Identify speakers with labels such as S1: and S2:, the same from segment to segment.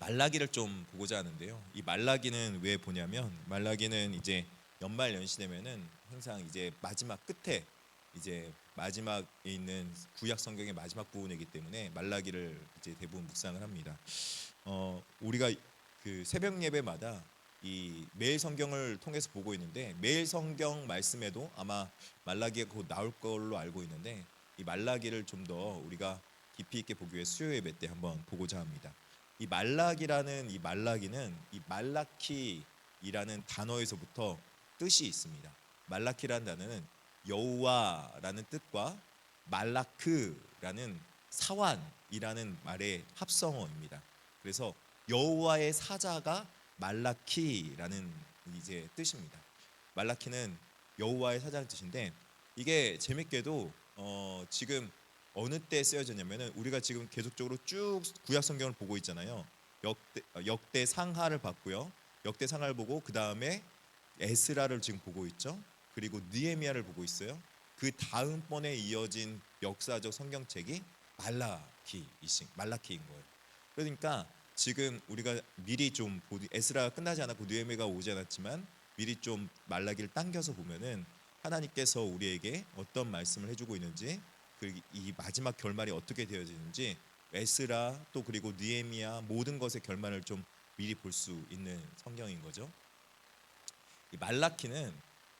S1: 말라기를 좀 보고자 하는데요. 이 말라기는 왜 보냐면 말라기는 이제 연말 연시 되면은 항상 이제 마지막 끝에 이제 마지막에 있는 구약 성경의 마지막 부분이기 때문에 말라기를 이제 대부분 묵상을 합니다. 우리가 그 새벽 예배마다 이 매일 성경을 통해서 보고 있는데 매일 성경 말씀에도 아마 말라기가 곧 나올 걸로 알고 있는데 이 말라기를 좀 더 우리가 깊이 있게 보기 위해 수요 예배 때 한번 보고자 합니다. 이 말라기라는 이 말라기는 이 말라키이라는 단어에서부터 뜻이 있습니다. 말라키라는 단어는 여호와라는 뜻과 말라크라는 사완이라는 말의 합성어입니다. 그래서 여호와의 사자가 말라키라는 이제 뜻입니다. 말라키는 여호와의 사자는 뜻인데 이게 재밌게도 지금 어느 때 쓰여졌냐면은 우리가 지금 계속적으로 쭉 구약 성경을 보고 있잖아요. 역대 상하를 봤고요. 역대 상하를 보고 그 다음에 에스라를 지금 보고 있죠. 그리고 느헤미야를 보고 있어요. 그 다음번에 이어진 역사적 성경책이 말라키인 거예요. 그러니까 지금 우리가 미리 좀 에스라가 끝나지 않았고 느헤미야가 오지 않았지만 미리 좀 말라기를 당겨서 보면은 하나님께서 우리에게 어떤 말씀을 해주고 있는지 그리고 이 마지막 결말이 어떻게 되어지는지 에스라 또 그리고 느헤미야 모든 것의 결말을 좀 미리 볼 수 있는 성경인 거죠. 이 말라키는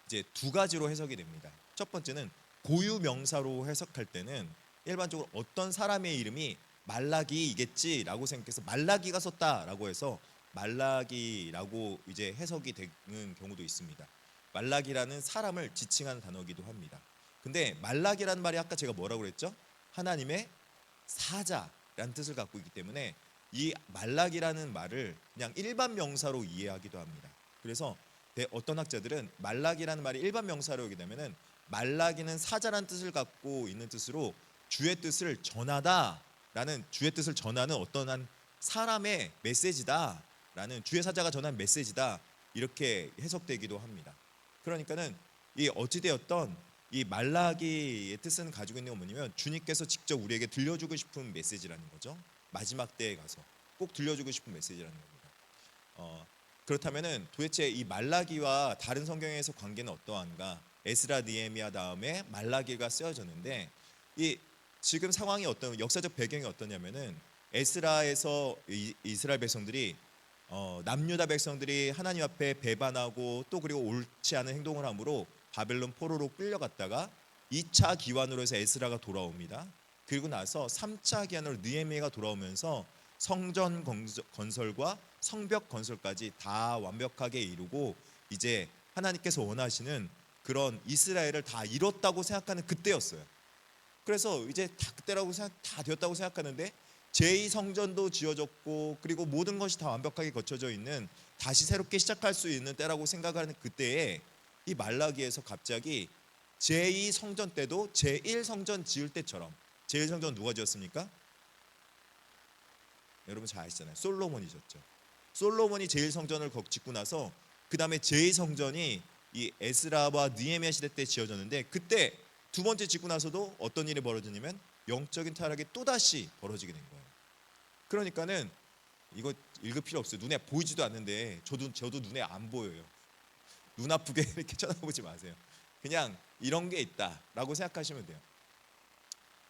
S1: 이제 두 가지로 해석이 됩니다. 첫 번째는 고유 명사로 해석할 때는 일반적으로 어떤 사람의 이름이 말라기이겠지라고 생각해서 말라기가 썼다라고 해서 말라기라고 이제 해석이 되는 경우도 있습니다. 말라기라는 사람을 지칭하는 단어이기도 합니다. 근데 말라기라는 말이 아까 제가 뭐라고 그랬죠? 하나님의 사자라는 뜻을 갖고 있기 때문에 이 말라기라는 말을 그냥 일반 명사로 이해하기도 합니다. 그래서 어떤 학자들은 말라기라는 말이 일반 명사로 오게 되면은 말라기는 사자라는 뜻을 갖고 있는 뜻으로 주의 뜻을 전하다라는 주의 뜻을 전하는 어떤 한 사람의 메시지다라는 주의 사자가 전한 메시지다 이렇게 해석되기도 합니다. 그러니까는 이 어찌되었던 이 말라기의 뜻은 가지고 있는 건 뭐냐면 주님께서 직접 우리에게 들려주고 싶은 메시지라는 거죠. 마지막 때에 가서 꼭 들려주고 싶은 메시지라는 겁니다. 그렇다면은 도대체 이 말라기와 다른 성경에서 관계는 어떠한가? 에스라 느헤미야 다음에 말라기가 쓰여졌는데 이 지금 상황이 어떤 역사적 배경이 어떠냐면은 에스라에서 이스라엘 백성들이 남유다 백성들이 하나님 앞에 배반하고 또 그리고 옳지 않은 행동을 함으로 바벨론 포로로 끌려갔다가 2차 기환으로 해서 에스라가 돌아옵니다. 그리고 나서 3차 기환으로 느헤미야가 돌아오면서 성전 건설과 성벽 건설까지 다 완벽하게 이루고 이제 하나님께서 원하시는 그런 이스라엘을 다 이뤘다고 생각하는 그때였어요. 그래서 이제 다 되었다고 생각하는데 제2성전도 지어졌고 그리고 모든 것이 다 완벽하게 거쳐져 있는 다시 새롭게 시작할 수 있는 때라고 생각하는 그때에 이 말라기에서 갑자기 제2성전 때도 제1성전 지을 때처럼 제1성전 누가 지었습니까? 여러분 잘 아시잖아요. 솔로몬이 지었죠. 솔로몬이 제1성전을 짓고 나서 그 다음에 제2성전이 이 에스라와 느헤미야 시대 때 지어졌는데 그때 두 번째 짓고 나서도 어떤 일이 벌어지냐면 영적인 타락이 또다시 벌어지게 된 거예요. 그러니까는 이거 읽을 필요 없어요. 눈에 보이지도 않는데 저도 눈에 안 보여요. 눈 아프게 이렇게 쳐다보지 마세요. 그냥 이런 게 있다라고 생각하시면 돼요.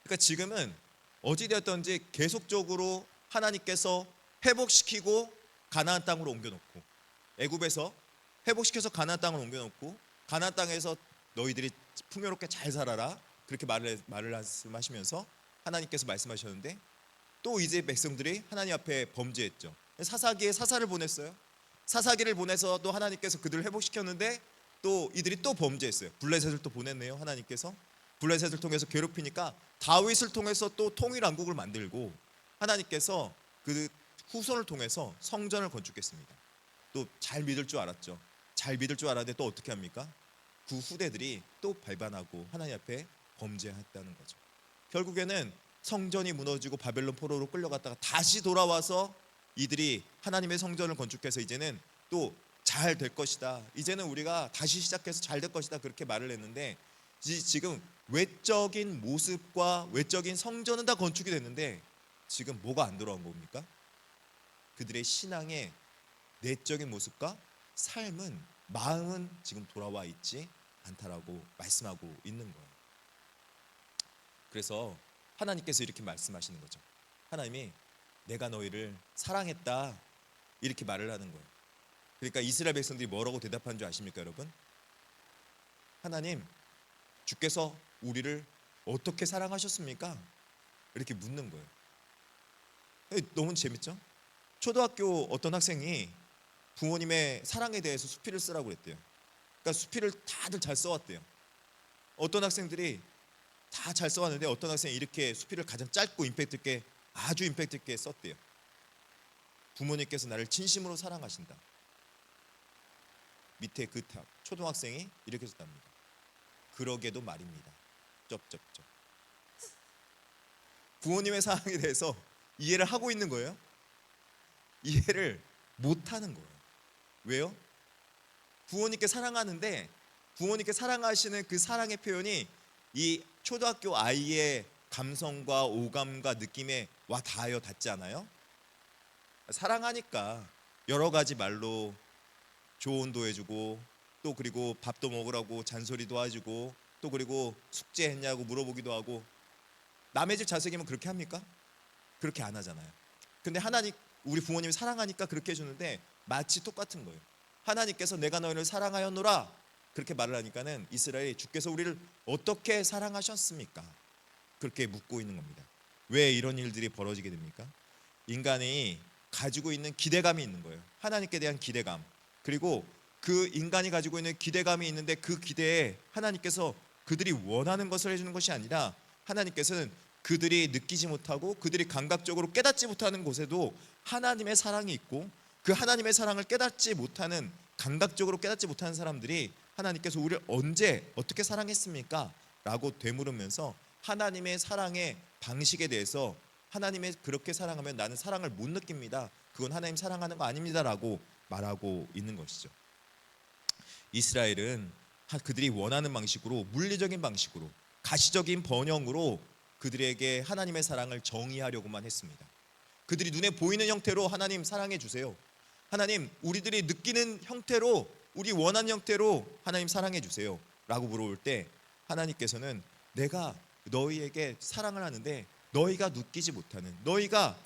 S1: 그러니까 지금은 어찌되었던지 계속적으로 하나님께서 회복시키고 가나안 땅으로 옮겨놓고 애굽에서 회복시켜서 가나안 땅으로 옮겨놓고 가나안 땅에서 너희들이 풍요롭게 잘 살아라 그렇게 말씀하시면서 하나님께서 말씀하셨는데 또 이제 백성들이 하나님 앞에 범죄했죠. 사사기에 사사를 보냈어요. 사사기를 보내서 또 하나님께서 그들을 회복시켰는데 또 이들이 또 범죄했어요. 블레셋을 또 보냈네요. 하나님께서 블레셋을 통해서 괴롭히니까 다윗을 통해서 또 통일왕국을 만들고 하나님께서 그 후손을 통해서 성전을 건축했습니다. 또 잘 믿을 줄 알았죠. 잘 믿을 줄 알았는데 또 어떻게 합니까? 그 후대들이 또 발반하고 하나님 앞에 범죄했다는 거죠. 결국에는 성전이 무너지고 바벨론 포로로 끌려갔다가 다시 돌아와서 이들이 하나님의 성전을 건축해서 이제는 또 잘 될 것이다. 이제는 우리가 다시 시작해서 잘 될 것이다. 그렇게 말을 했는데 지금 외적인 모습과 외적인 성전은 다 건축이 됐는데 지금 뭐가 안 돌아온 겁니까? 그들의 신앙의 내적인 모습과 삶은, 마음은 지금 돌아와 있지 않다라고 말씀하고 있는 거예요. 그래서 하나님께서 이렇게 말씀하시는 거죠. 하나님이 내가 너희를 사랑했다 이렇게 말을 하는 거예요. 그러니까 이스라엘 백성들이 뭐라고 대답한 줄 아십니까, 여러분? 하나님, 주께서 우리를 어떻게 사랑하셨습니까? 이렇게 묻는 거예요. 너무 재밌죠? 초등학교 어떤 학생이 부모님의 사랑에 대해서 수필을 쓰라고 그랬대요. 그러니까 수필을 다들 잘 써왔대요. 어떤 학생들이 다 잘 써왔는데 어떤 학생이 이렇게 수필을 가장 짧고 임팩트 있게, 아주 임팩트 있게 썼대요. 부모님께서 나를 진심으로 사랑하신다. 밑에 그 초등학생이 이렇게 썼답니다. 그러게도 말입니다. 쩝쩝쩝. 부모님의 사랑에 대해서 이해를 하고 있는 거예요? 이해를 못하는 거예요. 왜요? 부모님께 사랑하는데 부모님께 사랑하시는 그 사랑의 표현이 이 초등학교 아이의 감성과 오감과 느낌에 와 닿지 않아요? 사랑하니까 여러 가지 말로 조언도 해주고, 또 그리고 밥도 먹으라고 잔소리도 해주고, 또 그리고 숙제했냐고 물어보기도 하고. 남의 집 자식이면 그렇게 합니까? 그렇게 안 하잖아요. 근데 하나님, 우리 부모님이 사랑하니까 그렇게 해주는데 마치 똑같은 거예요. 하나님께서 내가 너희를 사랑하였노라 그렇게 말을 하니까는 이스라엘이 주께서 우리를 어떻게 사랑하셨습니까? 그렇게 묻고 있는 겁니다. 왜 이런 일들이 벌어지게 됩니까? 인간이 가지고 있는 기대감이 있는 거예요. 하나님께 대한 기대감. 그리고 그 인간이 가지고 있는 기대감이 있는데 그 기대에 하나님께서 그들이 원하는 것을 해주는 것이 아니라 하나님께서는 그들이 느끼지 못하고 그들이 감각적으로 깨닫지 못하는 곳에도 하나님의 사랑이 있고, 그 하나님의 사랑을 깨닫지 못하는, 감각적으로 깨닫지 못하는 사람들이 하나님께서 우리를 언제 어떻게 사랑했습니까? 라고 되물으면서 하나님의 사랑의 방식에 대해서, 하나님의 그렇게 사랑하면 나는 사랑을 못 느낍니다, 그건 하나님 사랑하는 거 아닙니다 라고 말하고 있는 것이죠. 이스라엘은 그들이 원하는 방식으로, 물리적인 방식으로, 가시적인 번영으로 그들에게 하나님의 사랑을 정의하려고만 했습니다. 그들이 눈에 보이는 형태로 하나님 사랑해 주세요, 하나님 우리들이 느끼는 형태로, 우리 원하는 형태로 하나님 사랑해 주세요 라고 물어볼 때 하나님께서는 내가 너희에게 사랑을 하는데 너희가 느끼지 못하는, 너희가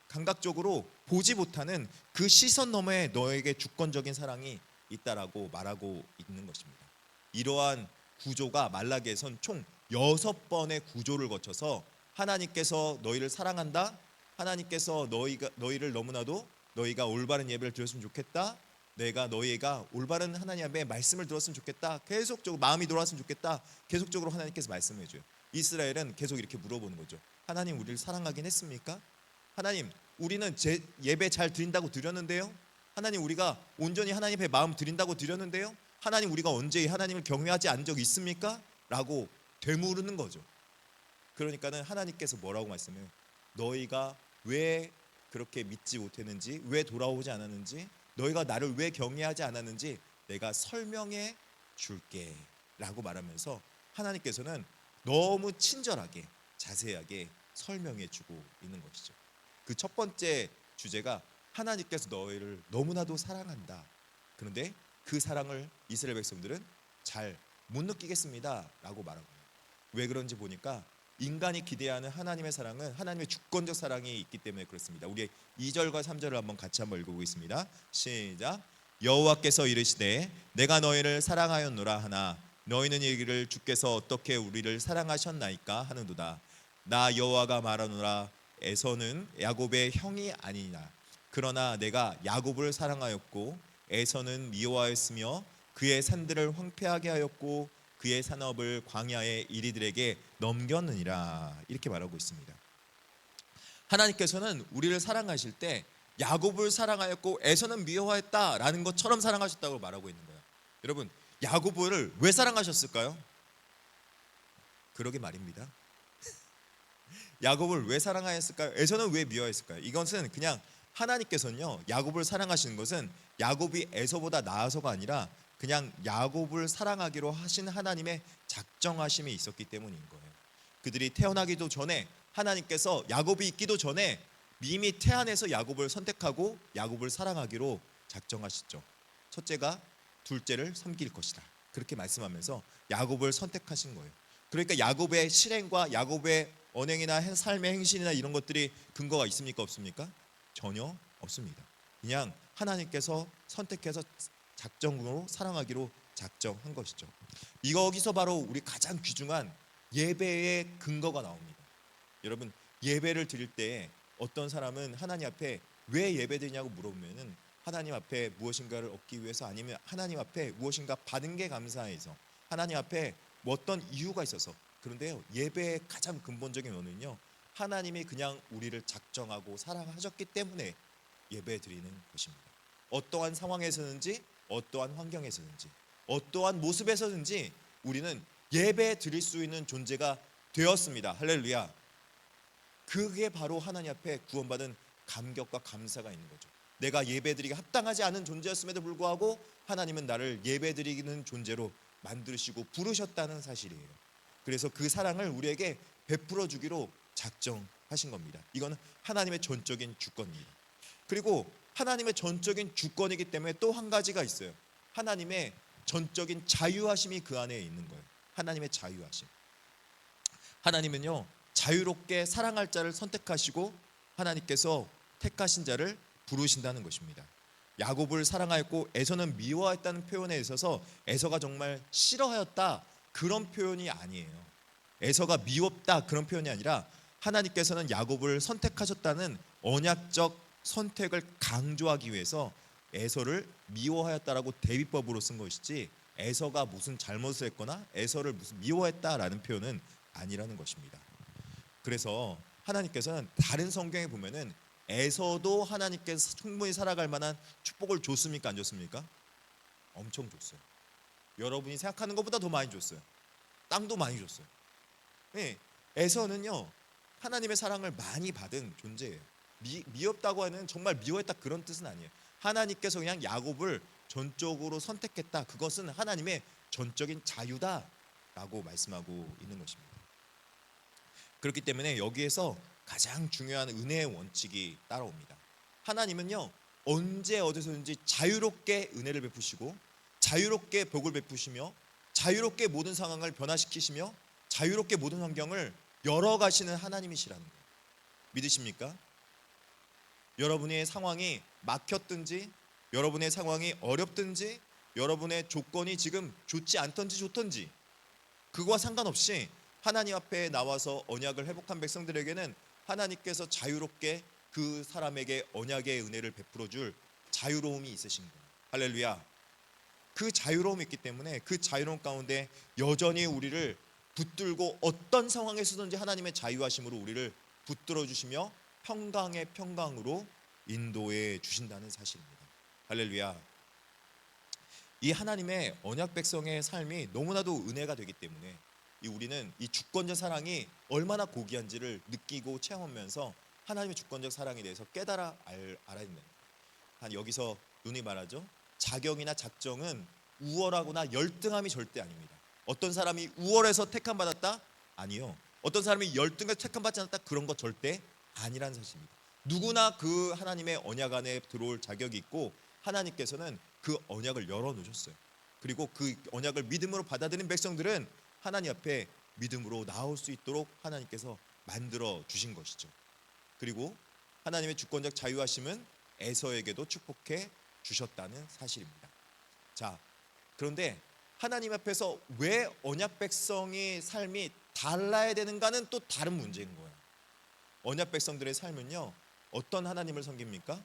S1: 감각적으로 보지 못하는 그 시선 너머에 너에게 주권적인 사랑이 있다라고 말하고 있는 것입니다. 이러한 구조가 말라기에선 총 6번의 구조를 거쳐서 하나님께서 너희를 사랑한다, 하나님께서 너희를 너무나도 너희가 올바른 예배를 드렸으면 좋겠다, 내가 너희가 올바른 하나님 앞에 말씀을 들었으면 좋겠다, 계속적으로 마음이 돌아왔으면 좋겠다, 계속적으로 하나님께서 말씀해 줘요. 이스라엘은 계속 이렇게 물어보는 거죠. 하나님 우리를 사랑하긴 했습니까? 하나님 우리는 제 예배 잘 드린다고 드렸는데요, 하나님 우리가 온전히 하나님 앞에 마음 드린다고 드렸는데요, 하나님 우리가 언제 하나님을 경외하지 않은 적 있습니까? 라고 되물으는 거죠. 그러니까는 하나님께서 뭐라고 말씀해요? 너희가 왜 그렇게 믿지 못했는지, 왜 돌아오지 않았는지, 너희가 나를 왜 경외하지 않았는지 내가 설명해 줄게 라고 말하면서 하나님께서는 너무 친절하게 자세하게 설명해 주고 있는 것이죠. 그 첫 번째 주제가 하나님께서 너희를 너무나도 사랑한다, 그런데 그 사랑을 이스라엘 백성들은 잘 못 느끼겠습니다 라고 말하고, 왜 그런지 보니까 인간이 기대하는 하나님의 사랑은 하나님의 주권적 사랑이 있기 때문에 그렇습니다. 우리 2절과 3절을 한번 같이 한번 읽어보겠습니다. 시작. 여호와께서 이르시되 내가 너희를 사랑하였노라 하나 너희는 이르기를 주께서 어떻게 우리를 사랑하셨나이까 하는도다. 나 여호와가 말하노라 에서는 야곱의 형이 아니냐, 그러나 내가 야곱을 사랑하였고 에서는 미워하였으며 그의 산들을 황폐하게 하였고 그의 산업을 광야의 이리들에게 넘겼느니라, 이렇게 말하고 있습니다. 하나님께서는 우리를 사랑하실 때 야곱을 사랑하였고 에서는 미워하였다라는 것처럼 사랑하셨다고 말하고 있는 거예요. 여러분 야곱을 왜 사랑하셨을까요? 그러게 말입니다. 야곱을 왜 사랑하였을까요? 에서는 왜 미워했을까요? 이것은 그냥 하나님께서는요, 야곱을 사랑하시는 것은 야곱이 에서보다 나아서가 아니라 그냥 야곱을 사랑하기로 하신 하나님의 작정하심이 있었기 때문인 거예요. 그들이 태어나기도 전에 하나님께서, 야곱이 있기도 전에 이미 태안에서 야곱을 선택하고 야곱을 사랑하기로 작정하셨죠. 첫째가 둘째를 섬길 것이다. 그렇게 말씀하면서 야곱을 선택하신 거예요. 그러니까 야곱의 실행과 야곱의 언행이나 삶의 행실이나 이런 것들이 근거가 있습니까? 없습니까? 전혀 없습니다. 그냥 하나님께서 선택해서 작정으로 사랑하기로 작정한 것이죠. 여기서 바로 우리 가장 귀중한 예배의 근거가 나옵니다. 여러분, 예배를 드릴 때 어떤 사람은 하나님 앞에 왜 예배드리냐고 물어보면은 하나님 앞에 무엇인가를 얻기 위해서, 아니면 하나님 앞에 무엇인가 받은 게 감사해서, 하나님 앞에 뭐 어떤 이유가 있어서. 그런데요, 예배의 가장 근본적인 원인은요, 하나님이 그냥 우리를 작정하고 사랑하셨기 때문에 예배 드리는 것입니다. 어떠한 상황에서든지, 어떠한 환경에서든지, 어떠한 모습에서든지 우리는 예배 드릴 수 있는 존재가 되었습니다. 할렐루야. 그게 바로 하나님 앞에 구원받은 감격과 감사가 있는 거죠. 내가 예배드리기 합당하지 않은 존재였음에도 불구하고 하나님은 나를 예배드리는 존재로 만드시고 부르셨다는 사실이에요. 그래서 그 사랑을 우리에게 베풀어 주기로 작정하신 겁니다. 이건 하나님의 전적인 주권입니다. 그리고 하나님의 전적인 주권이기 때문에 또 한 가지가 있어요. 하나님의 전적인 자유하심이 그 안에 있는 거예요. 하나님의 자유하심. 하나님은요, 자유롭게 사랑할 자를 선택하시고 하나님께서 택하신 자를 부르신다는 것입니다. 야곱을 사랑하였고 에서는 미워했다는 표현에 있어서 에서가 정말 싫어하였다 그런 표현이 아니에요. 에서가 미웠다 그런 표현이 아니라 하나님께서는 야곱을 선택하셨다는 언약적 선택을 강조하기 위해서 에서를 미워하였다라고 대비법으로 쓴 것이지, 에서가 무슨 잘못을 했거나 에서를 무슨 미워했다라는 표현은 아니라는 것입니다. 그래서 하나님께서는 다른 성경에 보면은 에서도 하나님께서 충분히 살아갈 만한 축복을 줬습니까? 안 줬습니까? 엄청 줬어요. 여러분이 생각하는 것보다 더 많이 줬어요. 땅도 많이 줬어요. 네, 에서는요, 하나님의 사랑을 많이 받은 존재예요. 미웠다고 하는, 정말 미워했다 그런 뜻은 아니에요. 하나님께서 그냥 야곱을 전적으로 선택했다, 그것은 하나님의 전적인 자유다라고 말씀하고 있는 것입니다. 그렇기 때문에 여기에서 가장 중요한 은혜의 원칙이 따라옵니다. 하나님은요, 언제 어디서든지 자유롭게 은혜를 베푸시고 자유롭게 복을 베푸시며 자유롭게 모든 상황을 변화시키시며 자유롭게 모든 환경을 열어가시는 하나님이시라는 거예요. 믿으십니까? 여러분의 상황이 막혔든지, 여러분의 상황이 어렵든지, 여러분의 조건이 지금 좋지 않던지 좋던지, 그거와 상관없이 하나님 앞에 나와서 언약을 회복한 백성들에게는 하나님께서 자유롭게 그 사람에게 언약의 은혜를 베풀어 줄 자유로움이 있으신 거예요. 할렐루야. 그 자유로움이 있기 때문에 그 자유로움 가운데 여전히 우리를 붙들고 어떤 상황에서든지 하나님의 자유하심으로 우리를 붙들어 주시며 평강의 평강으로 인도해 주신다는 사실입니다. 할렐루야. 이 하나님의 언약 백성의 삶이 너무나도 은혜가 되기 때문에 우리는 이 주권적 사랑이 얼마나 고귀한지를 느끼고 체험하면서 하나님의 주권적 사랑에 대해서 깨달아 알아야 된다. 여기서 눈이 말하죠. 자격이나 작정은 우월하거나 열등함이 절대 아닙니다. 어떤 사람이 우월해서 택함 받았다? 아니요. 어떤 사람이 열등해서 택함 받지 않았다? 그런 거 절대 아니라는 사실입니다. 누구나 그 하나님의 언약 안에 들어올 자격이 있고 하나님께서는 그 언약을 열어놓으셨어요. 그리고 그 언약을 믿음으로 받아들인 백성들은 하나님 앞에 믿음으로 나올 수 있도록 하나님께서 만들어 주신 것이죠. 그리고 하나님의 주권적 자유하심은 에서에게도 축복해 주셨다는 사실입니다. 자, 그런데 하나님 앞에서 왜 언약 백성의 삶이 달라야 되는가는 또 다른 문제인 거예요. 언약 백성들의 삶은요, 어떤 하나님을 섬깁니까?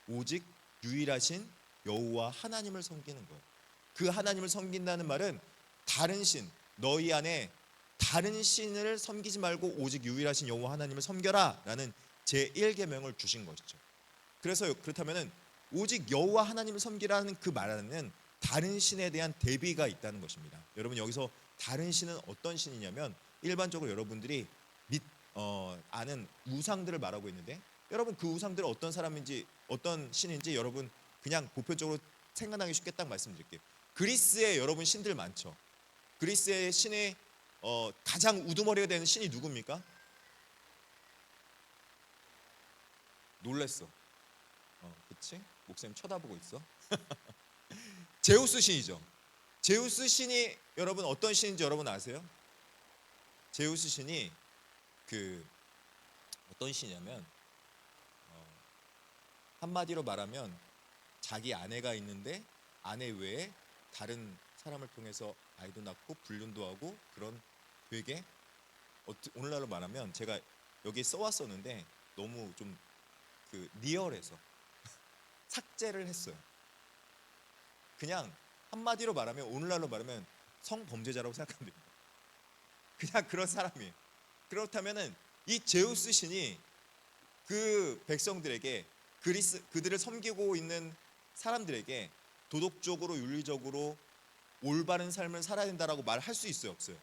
S1: 오직 유일하신 여호와 하나님을 섬기는 거예요. 그 하나님을 섬긴다는 말은 다른 신, 너희 안에 다른 신을 섬기지 말고 오직 유일하신 여호와 하나님을 섬겨라 라는 제1계명을 주신 것이죠. 그래서 그렇다면 오직 여호와 하나님을 섬기라는 그 말 안에는 다른 신에 대한 대비가 있다는 것입니다. 여러분, 여기서 다른 신은 어떤 신이냐면 일반적으로 여러분들이 아는 우상들을 말하고 있는데, 여러분 그 우상들은 어떤 사람인지 어떤 신인지 여러분 그냥 보편적으로 생각나기 쉽게 딱 말씀드릴게요. 그리스에 여러분 신들 많죠. 그리스의 신의 가장 우두머리가 되는 신이 누굽니까? 놀랬어. 그치? 목사님 쳐다보고 있어. 제우스 신이죠. 제우스 신이 여러분 어떤 신인지 여러분 아세요? 제우스 신이 그 어떤 신이냐면 한마디로 말하면 자기 아내가 있는데 아내 외에 다른 사람을 통해서 아이도 낳고 불륜도 하고 그런 되게 오늘날로 말하면 제가 여기 써왔었는데 너무 좀 그 리얼해서 삭제를 했어요. 그냥 한마디로 말하면 오늘날로 말하면 성범죄자라고 생각하면 됩니다. 그냥 그런 사람이에요. 그렇다면은 이 제우스 신이 그 백성들에게 그들을 섬기고 있는 사람들에게 도덕적으로 윤리적으로 올바른 삶을 살아야 된다라고 말할 수 있어요, 없어요?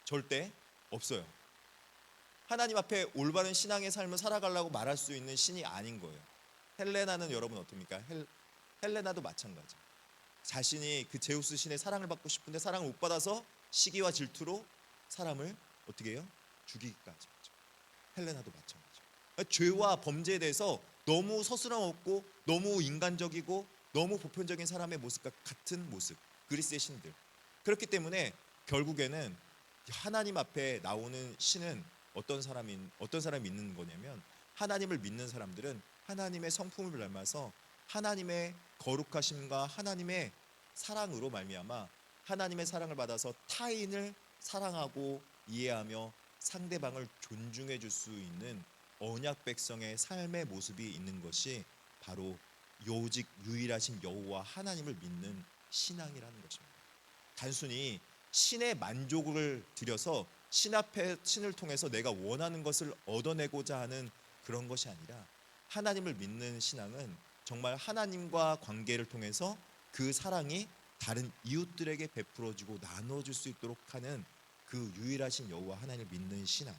S1: 절대 없어요. 하나님 앞에 올바른 신앙의 삶을 살아가려고 말할 수 있는 신이 아닌 거예요. 헬레나는 여러분 어떻습니까? 헬레나도 마찬가지. 자신이 그 제우스 신의 사랑을 받고 싶은데 사랑을 못 받아서 시기와 질투로 사람을 어떻게 해요? 죽이기까지 하죠. 헬레나도 마찬가지. 그러니까 죄와 범죄에 대해서 너무 서스럼 없고 너무 인간적이고 너무 보편적인 사람의 모습과 같은 모습. 그리스의 신들. 그렇기 때문에 결국에는 하나님 앞에 나오는 신은 어떤 사람이 있는 거냐면 하나님을 믿는 사람들은 하나님의 성품을 닮아서 하나님의 거룩하심과 하나님의 사랑으로 말미암아 하나님의 사랑을 받아서 타인을 사랑하고 이해하며 상대방을 존중해 줄 수 있는 언약 백성의 삶의 모습이 있는 것이 바로 오직 유일하신 여호와 하나님을 믿는 신앙이라는 것입니다. 단순히 신의 만족을 드려서 신 앞에 신을 통해서 내가 원하는 것을 얻어내고자 하는 그런 것이 아니라 하나님을 믿는 신앙은 정말 하나님과 관계를 통해서 그 사랑이 다른 이웃들에게 베풀어지고 나눠줄 수 있도록 하는 그 유일하신 여호와 하나님을 믿는 신앙.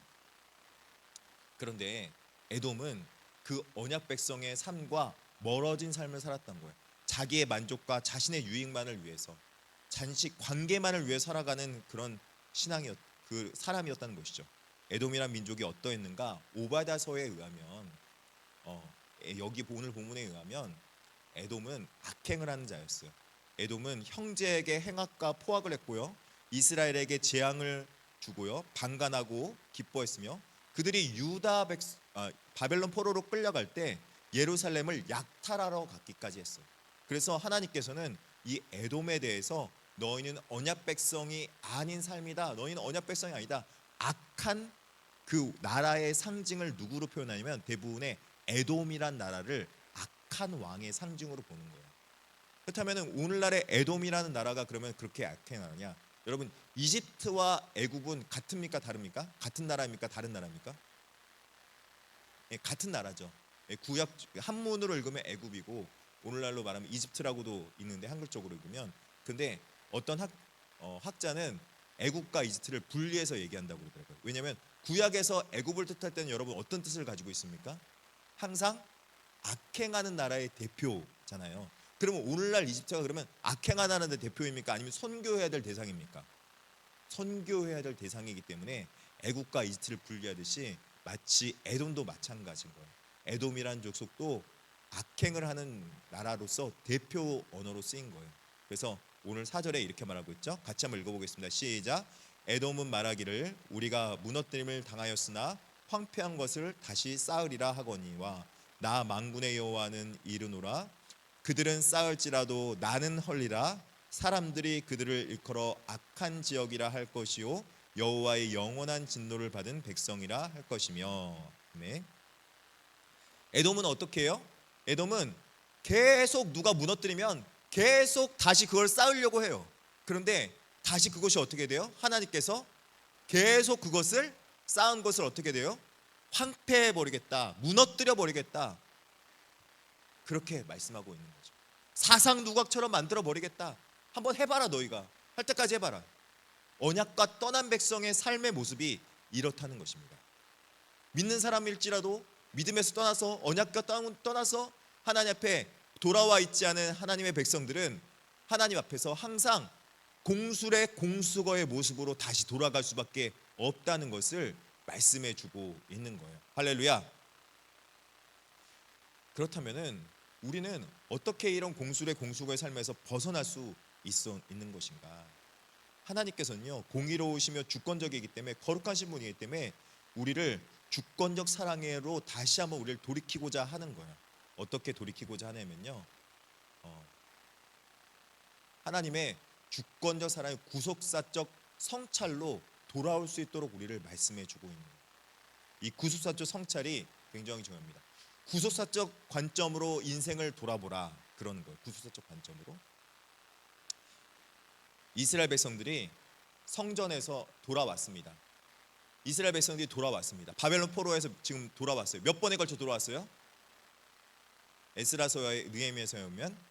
S1: 그런데 에돔은 그 언약 백성의 삶과 멀어진 삶을 살았던 거예요. 자기의 만족과 자신의 유익만을 위해서 잠시 관계만을 위해 살아가는 그런 그 사람이었다는 것이죠. 에돔이란 민족이 어떠했는가? 오바댜서에 의하면 여기 오늘 본문에 의하면 에돔은 악행을 하는 자였어요. 에돔은 형제에게 행악과 포악을 했고요, 이스라엘에게 재앙을 주고요, 방관하고 기뻐했으며 그들이 바벨론 포로로 끌려갈 때 예루살렘을 약탈하러 갔기까지 했어요. 그래서 하나님께서는 이 에돔에 대해서 너희는 언약 백성이 아닌 삶이다, 너희는 언약 백성이 아니다, 악한 그 나라의 상징을 누구로 표현하냐면 대부분의 에돔이란 나라를 악한 왕의 상징으로 보는 거예요. 그렇다면 오늘날의 에돔이라는 나라가 그러면 그렇게 악행하느냐? 여러분, 이집트와 애굽은 같습니까, 다릅니까? 같은 나라입니까, 다른 나라입니까? 같은 나라죠. 구약 한문으로 읽으면 애굽이고 오늘날로 말하면 이집트라고도 있는데 한글적으로 읽으면, 근데 어떤 학자는 애굽과 이집트를 분리해서 얘기한다고 그러더라고요. 왜냐하면 구약에서 애굽을 뜻할 때는 여러분 어떤 뜻을 가지고 있습니까? 항상 악행하는 나라의 대표잖아요. 그러면 오늘날 이집트가 그러면 악행하는 대표입니까? 아니면 선교해야 될 대상입니까? 선교해야 될 대상이기 때문에 애굽과 이집트를 분리하듯이 마치 에돔도 마찬가지인 거예요. 에돔이라는 족속도 악행을 하는 나라로서 대표 언어로 쓰인 거예요. 그래서 오늘 4절에 이렇게 말하고 있죠. 같이 한번 읽어보겠습니다. 시작. 에돔은 말하기를 우리가 무너뜨림을 당하였으나 황폐한 것을 다시 쌓으리라 하거니와 나 만군의 여호와는 이르노라. 그들은 쌓을지라도 나는 헐리라. 사람들이 그들을 일컬어 악한 지역이라 할 것이요 여호와의 영원한 진노를 받은 백성이라 할 것이며. 네. 에돔은 어떻게 해요? 에돔은 계속 누가 무너뜨리면 계속 다시 그걸 쌓으려고 해요. 그런데 다시 그것이 어떻게 돼요? 하나님께서 계속 그것을 쌓은 것을 어떻게 돼요? 황폐해 버리겠다, 무너뜨려 버리겠다, 그렇게 말씀하고 있는 거죠. 사상 누각처럼 만들어 버리겠다. 한번 해봐라, 너희가 할 때까지 해봐라. 언약과 떠난 백성의 삶의 모습이 이렇다는 것입니다. 믿는 사람일지라도 믿음에서 떠나서 언약과 떠나서 하나님 앞에 돌아와 있지 않은 하나님의 백성들은 하나님 앞에서 항상 공술의 공수거의 모습으로 다시 돌아갈 수밖에 없다는 것을 말씀해 주고 있는 거예요. 할렐루야. 그렇다면은 우리는 어떻게 이런 공술의 공수의 삶에서 벗어날 수 있는 것인가? 하나님께서는요, 공의로우시며 주권적이기 때문에, 거룩하신 분이기 때문에 우리를 주권적 사랑으로 다시 한번 우리를 돌이키고자 하는 거예요. 어떻게 돌이키고자 하냐면요, 하나님의 주권적 사랑의 구속사적 성찰로 돌아올 수 있도록 우리를 말씀해 주고 있는 거예요. 이 구속사적 성찰이 굉장히 중요합니다. 구속사적 관점으로 인생을 돌아보라, 그런 거예요. 구속사적 관점으로. 이스라엘 백성들이 성전에서 돌아왔습니다. 이스라엘 백성들이 돌아왔습니다. 바벨론 포로에서 지금 돌아왔어요. 몇 번에 걸쳐 돌아왔어요? 에스라서와 느헤미야서에 오면,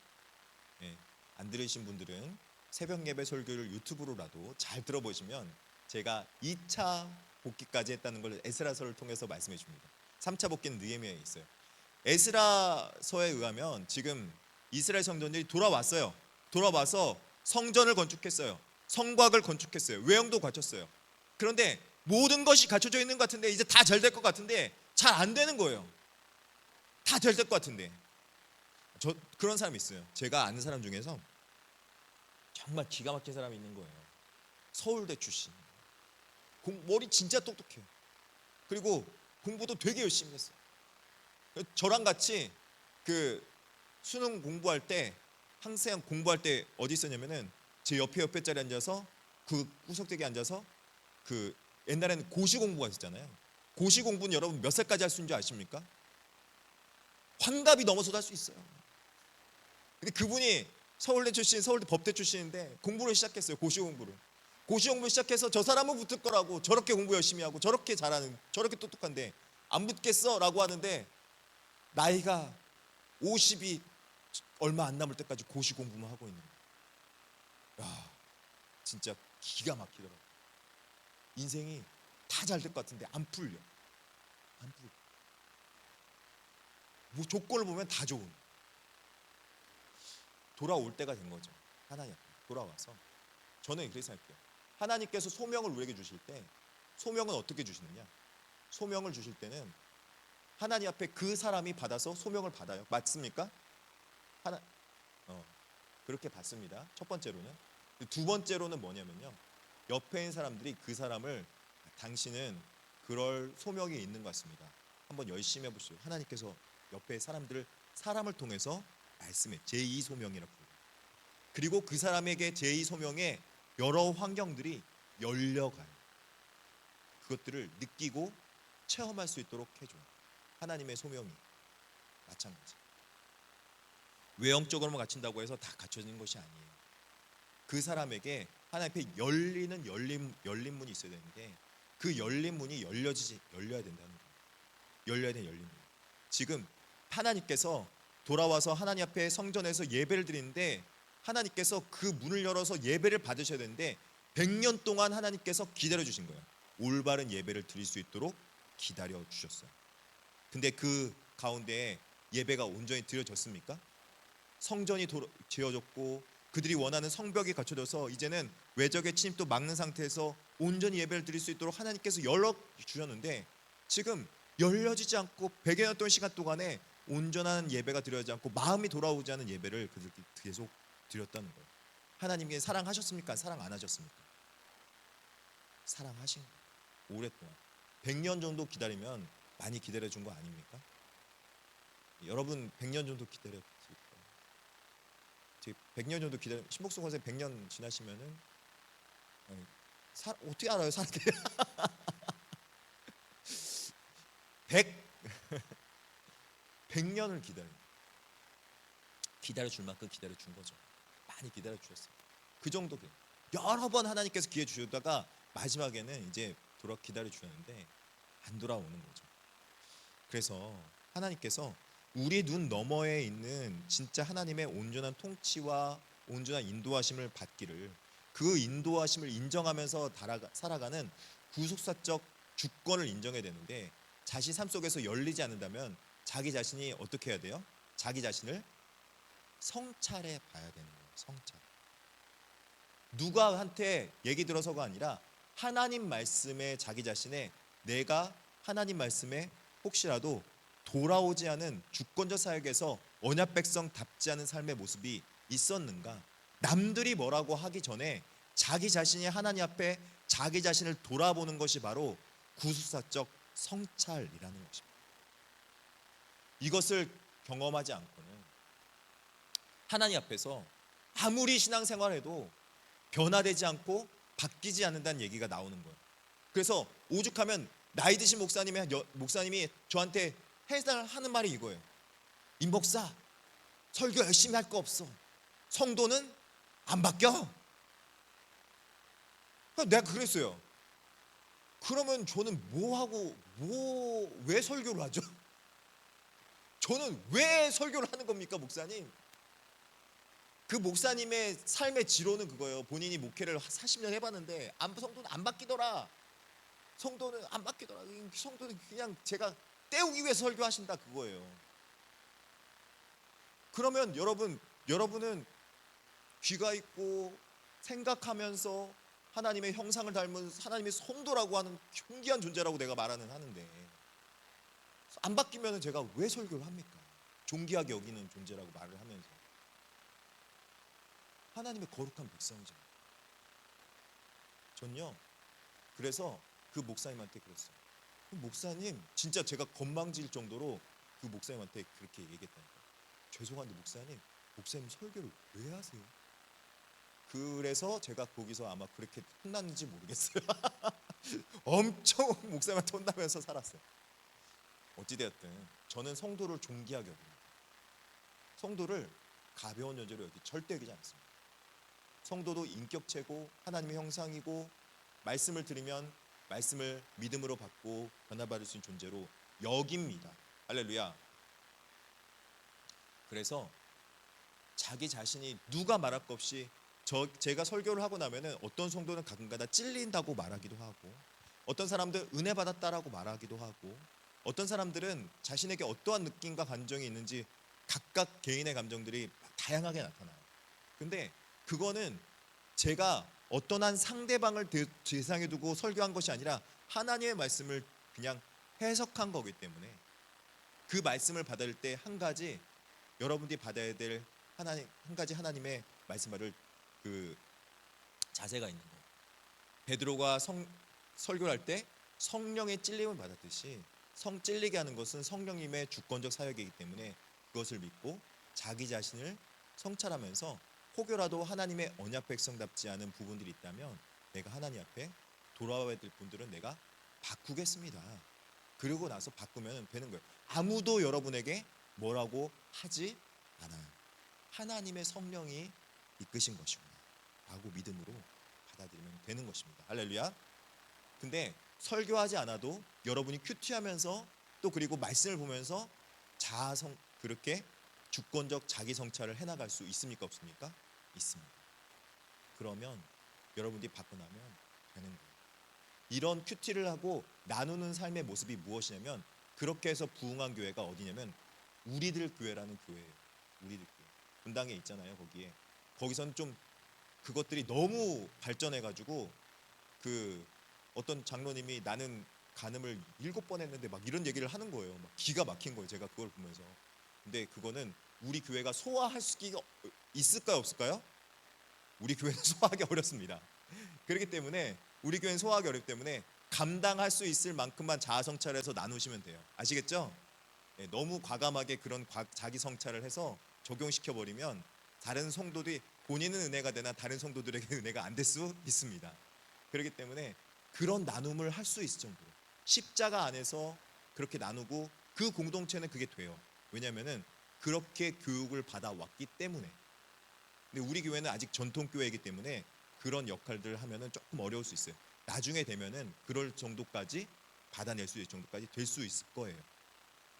S1: 안 들으신 분들은 새벽 예배 설교를 유튜브로라도 잘 들어보시면 제가 2차 복귀까지 했다는 걸 에스라서를 통해서 말씀해 줍니다. 3차 복귀는 느헤미야에 있어요. 에스라서에 의하면 지금 이스라엘 성전들이 돌아왔어요. 돌아와서 성전을 건축했어요. 성곽을 건축했어요. 외형도 갖췄어요. 그런데 모든 것이 갖춰져 있는 것 같은데, 이제 다 잘 될 것 같은데 잘 안 되는 거예요. 다 잘 될 것 같은데. 저 그런 사람이 있어요. 제가 아는 사람 중에서 정말 기가 막힌 사람이 있는 거예요. 서울대 출신. 머리 진짜 똑똑해요. 그리고 공부도 되게 열심히 했어요. 저랑 같이 그 수능 공부할 때, 항상 공부할 때 어디 있었냐면은 제 옆에 자리에 앉아서, 그 구석대기에 앉아서, 그 옛날에는 고시 공부가 있었잖아요. 고시 공부는 여러분 몇 살까지 할 수 있는 줄 아십니까? 환갑이 넘어서도 할 수 있어요. 근데 그분이 서울대 출신, 서울대 법대 출신인데 공부를 시작했어요. 고시 공부를. 고시 공부 시작해서 저 사람은 붙을 거라고, 저렇게 공부 열심히 하고 저렇게 잘하는, 저렇게 똑똑한데 안 붙겠어 라고 하는데, 나이가 50이 얼마 안 남을 때까지 고시 공부만 하고 있는 거예요. 야, 진짜 기가 막히더라고요. 인생이 다 잘 될 것 같은데 안 풀려. 안 풀려. 뭐 조건을 보면 다 좋은. 돌아올 때가 된 거죠. 하나님 앞에 돌아와서, 저는 그렇게 생각해요. 하나님께서 소명을 우리에게 주실 때, 소명은 어떻게 주시느냐? 소명을 주실 때는 하나님 앞에 그 사람이 받아서 소명을 받아요. 맞습니까? 그렇게 받습니다. 첫 번째로는. 두 번째로는 뭐냐면요, 옆에 있는 사람들이 그 사람을, 당신은 그럴 소명이 있는 것 같습니다, 한번 열심히 해보시죠. 하나님께서 옆에 사람을 통해서 말씀해, 제2 소명이라고 부르고, 그리고 그 사람에게 제2 소명에 여러 환경들이 열려가요. 그것들을 느끼고 체험할 수 있도록 해줘요. 하나님의 소명이 마찬가지. 외형적으로만 갖춘다고 해서 다 갖춰진 것이 아니에요. 그 사람에게 하나님 앞에 열린 문이 있어야 되는데, 그 열린 문이 열려야 된다는 거예요. 열려야 되는 열린 문. 지금 하나님께서 돌아와서 하나님 앞에 성전에서 예배를 드리는데, 하나님께서 그 문을 열어서 예배를 받으셔야 되는데 100년 동안 하나님께서 기다려 주신 거예요. 올바른 예배를 드릴 수 있도록 기다려 주셨어요. 근데 그 가운데 예배가 온전히 드려졌습니까? 성전이 지어졌고 그들이 원하는 성벽이 갖춰져서 이제는 외적의 침입도 막는 상태에서 온전히 예배를 드릴 수 있도록 하나님께서 열어주셨는데, 지금 열려지지 않고 100여 년 동안 시간 동안에 온전한 예배가 드려지지 않고 마음이 돌아오지 않은 예배를 그들이 계속 드렸다는 거예요. 하나님께 사랑하셨습니까? 사랑 안 하셨습니까? 사랑하신 거예요. 오랫동안 100년 정도 기다리면 많이 기다려준 거 아닙니까? 여러분 100년 정도 기다렸을 거예요. 100년 정도 기다려, 신복수 권세 100년 지나시면은 어떻게 알아요? 사람들이 100년을 기다려줄 만큼 기다려준 거죠. 많이 기다려주셨어요. 그 정도. 여러 번 하나님께서 기회 주셨다가 마지막에는 이제 기다려주셨는데 안 돌아오는 거죠. 그래서 하나님께서 우리 눈 너머에 있는 진짜 하나님의 온전한 통치와 온전한 인도하심을 받기를, 그 인도하심을 인정하면서 살아가는 구속사적 주권을 인정해야 되는데, 자신 삶 속에서 열리지 않는다면 자기 자신이 어떻게 해야 돼요? 자기 자신을 성찰해 봐야 되는 거예요. 성찰. 누가한테 얘기 들어서가 아니라 하나님 말씀에 자기 자신의, 내가 하나님 말씀에 혹시라도 돌아오지 않은 주권적 사역에서 언약 백성답지 않은 삶의 모습이 있었는가? 남들이 뭐라고 하기 전에 자기 자신이 하나님 앞에 자기 자신을 돌아보는 것이 바로 구수사적 성찰이라는 것입니다. 이것을 경험하지 않고는 하나님 앞에서 아무리 신앙생활해도 변화되지 않고 바뀌지 않는다는 얘기가 나오는 거예요. 그래서 오죽하면 나이 드신 목사님이 저한테 하는 말이 이거예요. 임 목사, 설교 열심히 할 거 없어. 성도는 안 바뀌어. 내가 그랬어요. 그러면 저는 왜 설교를 하죠? 저는 왜 설교를 하는 겁니까, 목사님? 그 목사님의 삶의 지로는 그거예요. 본인이 목회를 40년 해봤는데 성도는 안 바뀌더라. 성도는 안 바뀌더라. 성도는 그냥 제가 때우기 위해서 설교하신다, 그거예요. 그러면 여러분은 귀가 있고 생각하면서 하나님의 형상을 닮은 하나님의 성도라고 하는 존귀한 존재라고 내가 하는데 안 바뀌면 제가 왜 설교를 합니까? 존귀하게 여기는 존재라고 말을 하면서 하나님의 거룩한 백성이잖아요. 전요. 그래서 그 목사님한테 그랬어요. 목사님, 진짜 제가 건방질 정도로 그 목사님한테 그렇게 얘기했다니까. 죄송한데 목사님 설교를 왜 하세요? 그래서 제가 거기서 아마 그렇게 혼났는지 모르겠어요. 엄청 목사님한테 혼나면서 살았어요. 어찌되었든 저는 성도를 존귀하게 여깁니다. 성도를 가벼운 존재로 절대 여기지 않습니다. 성도도 인격체고 하나님의 형상이고 말씀을 들으면 말씀을 믿음으로 받고 변화받을 수 있는 존재로 여깁니다. 할렐루야. 그래서 자기 자신이 누가 말할 것 없이 제가 설교를 하고 나면은 어떤 성도는 가끔가다 찔린다고 말하기도 하고, 어떤 사람들은 은혜 받았다라고 말하기도 하고, 어떤 사람들은 자신에게 어떠한 느낌과 감정이 있는지 각각 개인의 감정들이 다양하게 나타나요. 근데 그거는 제가 어떤 한 상대방을 대상에 두고 설교한 것이 아니라 하나님의 말씀을 그냥 해석한 거기 때문에 그 말씀을 받을 때 한 가지 여러분들이 받아야 될 한 가지 하나님의 말씀을 그 자세가 있는 거예요. 베드로가 설교를 할 때 성령의 찔림을 받았듯이 찔리게 하는 것은 성령님의 주권적 사역이기 때문에 그것을 믿고 자기 자신을 성찰하면서 혹여라도 하나님의 언약 백성답지 않은 부분들이 있다면 내가 하나님 앞에 돌아와야 될 분들은 내가 바꾸겠습니다. 그러고 나서 바꾸면 되는 거예요. 아무도 여러분에게 뭐라고 하지 않아요. 하나님의 성령이 이끄신 것이구나 라고 믿음으로 받아들이면 되는 것입니다. 할렐루야. 근데 설교하지 않아도 여러분이 큐티하면서 또 그리고 말씀을 보면서 그렇게 주권적 자기 성찰을 해나갈 수 있습니까, 없습니까? 있습니다. 그러면 여러분들이 받고 나면 되는 거예요. 이런 큐티를 하고 나누는 삶의 모습이 무엇이냐면 그렇게 해서 부흥한 교회가 어디냐면 우리들 교회라는 교회예요. 우리들 교회. 분당에 있잖아요. 거기선 좀 그것들이 너무 발전해가지고 그 어떤 장로님이 나는 간음을 7번 했는데 막 이런 얘기를 하는 거예요. 막 기가 막힌 거예요. 제가 그걸 보면서. 근데 그거는 우리 교회가 소화할 수가 있을까요, 없을까요? 우리 교회는 소화하기 어렵습니다. 그렇기 때문에 우리 교회는 소화하기 어렵기 때문에 감당할 수 있을 만큼만 자아 성찰해서 나누시면 돼요. 아시겠죠? 네, 너무 과감하게 그런 자기 성찰을 해서 적용시켜 버리면 다른 성도들이 본인은 은혜가 되나 다른 성도들에게 은혜가 안 될 수 있습니다. 그렇기 때문에 그런 나눔을 할 수 있을 정도로 십자가 안에서 그렇게 나누고 그 공동체는 그게 돼요. 왜냐하면은 그렇게 교육을 받아왔기 때문에. 근데 우리 교회는 아직 전통 교회이기 때문에 그런 역할들을 하면은 조금 어려울 수 있어요. 나중에 되면은 그럴 정도까지 받아낼 수 있을 정도까지 될 수 있을 거예요.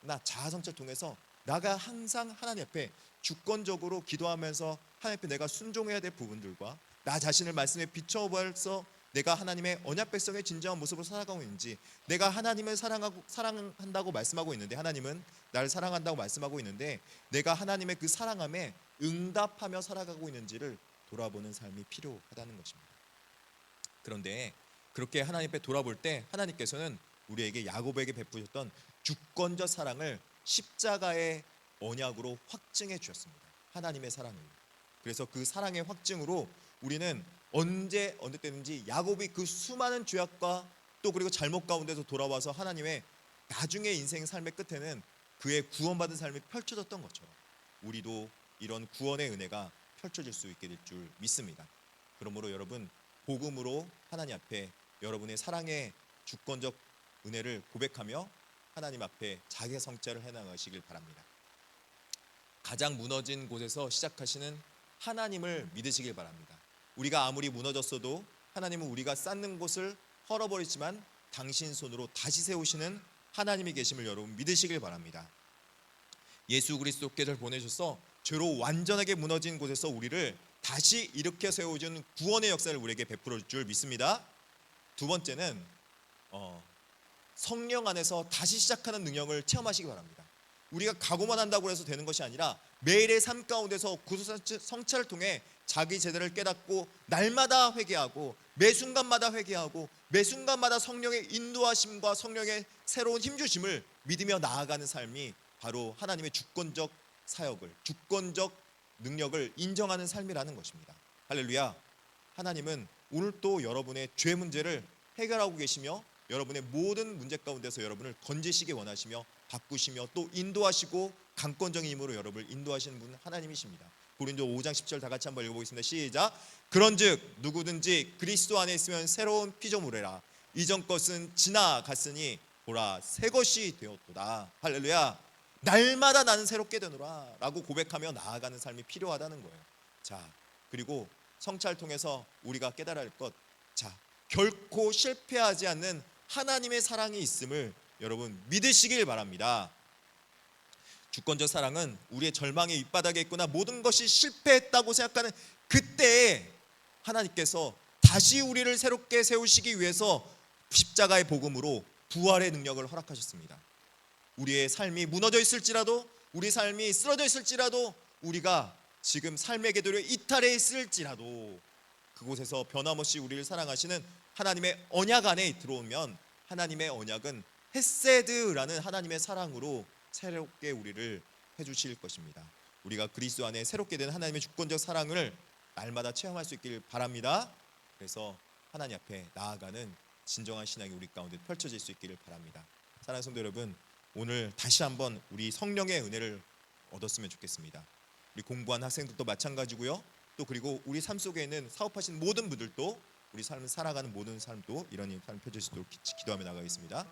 S1: 나 자아성찰 통해서 나가 항상 하나님 앞에 주권적으로 기도하면서 하나님 앞에 내가 순종해야 될 부분들과 나 자신을 말씀에 비춰봐서 내가 하나님의 언약 백성의 진정한 모습으로 살아가고 있는지, 내가 하나님을 사랑한다고 말씀하고 있는데 하나님은 나를 사랑한다고 말씀하고 있는데 내가 하나님의 그 사랑함에 응답하며 살아가고 있는지를 돌아보는 삶이 필요하다는 것입니다. 그런데 그렇게 하나님 앞에 돌아볼 때 하나님께서는 우리에게 야곱에게 베푸셨던 주권적 사랑을 십자가의 언약으로 확증해 주셨습니다. 하나님의 사랑을. 그래서 그 사랑의 확증으로 우리는 언제 어느 때든지 야곱이 그 수많은 죄악과 또 그리고 잘못 가운데서 돌아와서 하나님의 나중에 인생 삶의 끝에는 그의 구원받은 삶이 펼쳐졌던 것처럼 우리도 이런 구원의 은혜가 펼쳐질 수 있게 될 줄 믿습니다. 그러므로 여러분, 복음으로 하나님 앞에 여러분의 사랑의 주권적 은혜를 고백하며 하나님 앞에 자기 성찰을 해나가시길 바랍니다. 가장 무너진 곳에서 시작하시는 하나님을 믿으시길 바랍니다. 우리가 아무리 무너졌어도 하나님은 우리가 쌓는 곳을 헐어버리지만 당신 손으로 다시 세우시는 하나님이 계심을 여러분 믿으시길 바랍니다. 예수 그리스도께를 보내셔서 죄로 완전하게 무너진 곳에서 우리를 다시 일으켜 세워준 구원의 역사를 우리에게 베풀어 줄 줄 믿습니다. 두 번째는 성령 안에서 다시 시작하는 능력을 체험하시기 바랍니다. 우리가 각오만 한다고 해서 되는 것이 아니라 매일의 삶 가운데서 구속 성찰을 통해 자기 제대를 깨닫고 날마다 회개하고 매 순간마다 회개하고 매 순간마다 성령의 인도하심과 성령의 새로운 힘주심을 믿으며 나아가는 삶이 바로 하나님의 주권적 사역을, 주권적 능력을 인정하는 삶이라는 것입니다. 할렐루야. 하나님은 오늘 또 여러분의 죄 문제를 해결하고 계시며 여러분의 모든 문제 가운데서 여러분을 건지시기 원하시며 바꾸시며 또 인도하시고 강권적인 힘으로 여러분을 인도하시는 분은 하나님이십니다. 고린도 5장 10절 다 같이 한번 읽어보겠습니다. 시작. 그런즉 누구든지 그리스도 안에 있으면 새로운 피조물이라 이전 것은 지나갔으니 보라 새 것이 되었도다. 할렐루야. 날마다 나는 새롭게 되노라 라고 고백하며 나아가는 삶이 필요하다는 거예요. 자, 그리고 성찰 통해서 우리가 깨달아야 할 것, 자, 결코 실패하지 않는 하나님의 사랑이 있음을 여러분 믿으시길 바랍니다. 주권적 사랑은 우리의 절망의 밑바닥에 있거나 모든 것이 실패했다고 생각하는 그때에 하나님께서 다시 우리를 새롭게 세우시기 위해서 십자가의 복음으로 부활의 능력을 허락하셨습니다. 우리의 삶이 무너져 있을지라도, 우리 삶이 쓰러져 있을지라도, 우리가 지금 삶의 궤도에 이탈해 있을지라도 그곳에서 변함없이 우리를 사랑하시는 하나님의 언약 안에 들어오면 하나님의 언약은 헤세드라는 하나님의 사랑으로 새롭게 우리를 해주실 것입니다. 우리가 그리스도 안에 새롭게 된 하나님의 주권적 사랑을 날마다 체험할 수 있길 바랍니다. 그래서 하나님 앞에 나아가는 진정한 신앙이 우리 가운데 펼쳐질 수 있기를 바랍니다. 사랑하는 성도 여러분, 오늘 다시 한번 우리 성령의 은혜를 얻었으면 좋겠습니다. 우리 공부한 학생들도 마찬가지고요. 또 그리고 우리 삶 속에 있는 사업하시는 모든 분들도 우리 삶을 살아가는 모든 삶도 이런 삶 펼칠 수 있도록 기도하며 나가겠습니다.